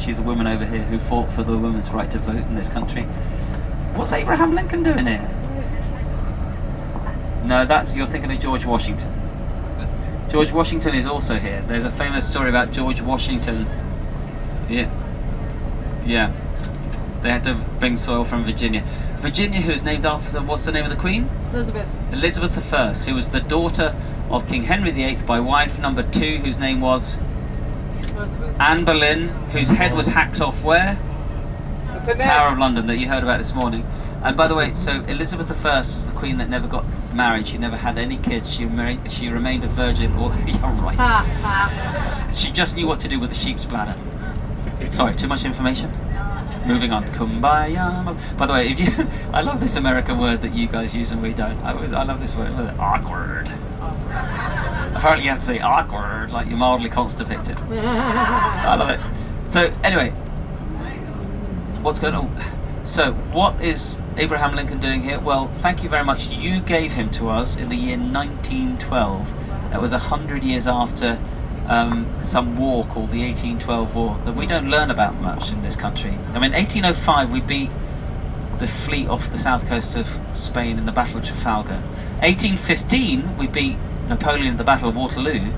She's a woman over here who fought for the women's right to vote in this country. What's Abraham Lincoln doing here? No, you're thinking of George Washington. George Washington is also here. There's a famous story about George Washington. Yeah. They had to bring soil from Virginia. Virginia, who's named after, what's the name of the Queen? Elizabeth I, who was the daughter of King Henry VIII by wife number 2, whose name was Anne Boleyn, whose head was hacked off where? The Tower of London, that you heard about this morning. And by the way, so Elizabeth I was the queen that never got married. She never had any kids. She remained a virgin. You're right. She just knew what to do with the sheep's bladder. Sorry, too much information? Moving on. Kumbaya. By the way, I love this American word that you guys use and we don't. I love this word. Awkward. Apparently you have to say awkward, like you're mildly constipated. I love it. So anyway, what's going on? So what is Abraham Lincoln doing here? Well, thank you very much. You gave him to us in the year 1912. That was 100 years after some war called the 1812 War that we don't learn about much in this country. I mean, 1805 we beat the fleet off the south coast of Spain in the Battle of Trafalgar. 1815 we beat Napoleon in the Battle of Waterloo.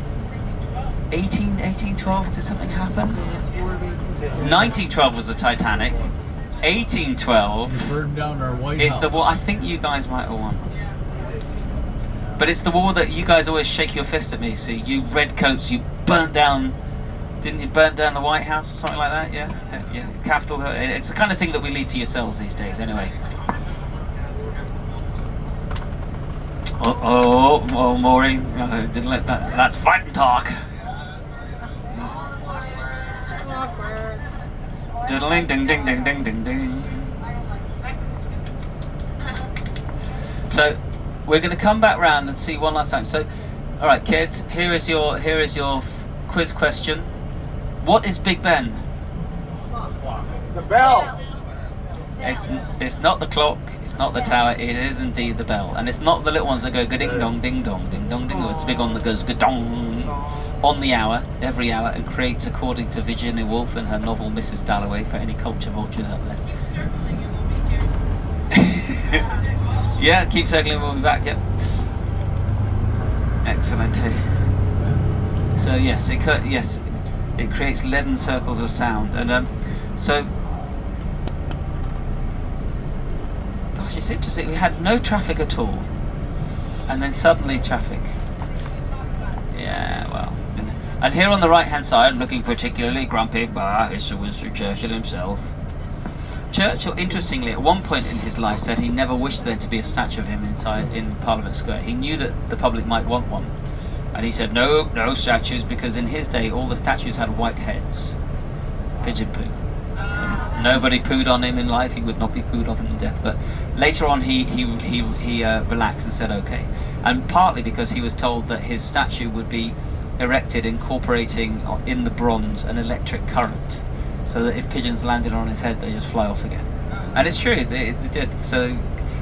1812, did something happen? 1912 was the Titanic. 1812 burned down our White is House. the war I think you guys might have won. But it's the war that you guys always shake your fist at me. See, you redcoats, you burnt down, didn't you burn down the White House or something like that? Yeah, Capitol. It's the kind of thing that we leave to yourselves these days, anyway. Oh, Maureen, didn't let that. That's fighting talk. Diddling, ding, ding, ding, ding, ding, ding. So we're going to come back round and see one last time. So, all right, kids, here is your quiz question. What is Big Ben? The bell. It's not the clock. It's not the tower. It is indeed the bell, and it's not the little ones that go ding dong, ding dong, ding dong, ding dong. It's the big one that goes dong on the hour, every hour, and creates, according to Virginia Woolf in her novel Mrs. Dalloway, for any culture vultures out there. Yeah, keep circling. We'll be back. Yep. Excellent. So yes, it creates leaden circles of sound, and so. Gosh, it's interesting. We had no traffic at all, and then suddenly traffic. Yeah, well. And here on the right-hand side, looking particularly grumpy, is Winston Churchill himself. Churchill, interestingly, at one point in his life said he never wished there to be a statue of him inside in Parliament Square. He knew that the public might want one, and he said no statues, because in his day all the statues had white heads. Pigeon poo. Nobody pooed on him in life. He would not be pooed on in death. But later on, he relaxed and said okay, and partly because he was told that his statue would be erected incorporating in the bronze an electric current, so that if pigeons landed on his head, they just fly off again. And it's true, they did. So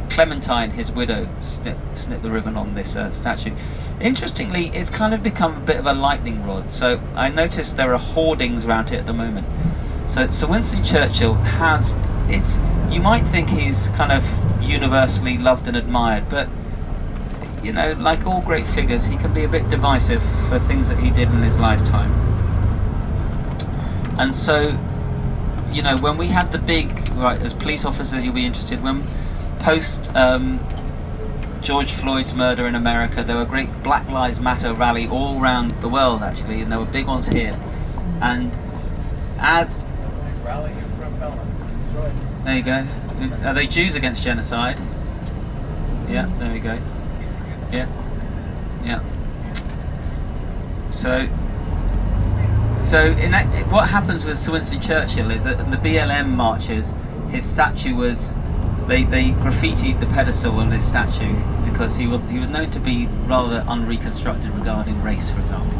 Clementine, his widow, snipped the ribbon on this statue. Interestingly, it's kind of become a bit of a lightning rod. So I noticed there are hoardings around it at the moment. So Winston Churchill has, you might think he's kind of universally loved and admired, but you know, like all great figures, he can be a bit divisive for things that he did in his lifetime. And so, you know, when we had the big, right, as police officers you'll be interested, when post George Floyd's murder in America, there were great Black Lives Matter rally all around the world actually, and there were big ones here. And Rally for a felon. there you go. Are they Jews against genocide? Yeah, there we go. Yeah. So in that, what happens with Sir Winston Churchill is that in the BLM marches, his statue was, they graffitied the pedestal on his statue because he was known to be rather unreconstructed regarding race, for example.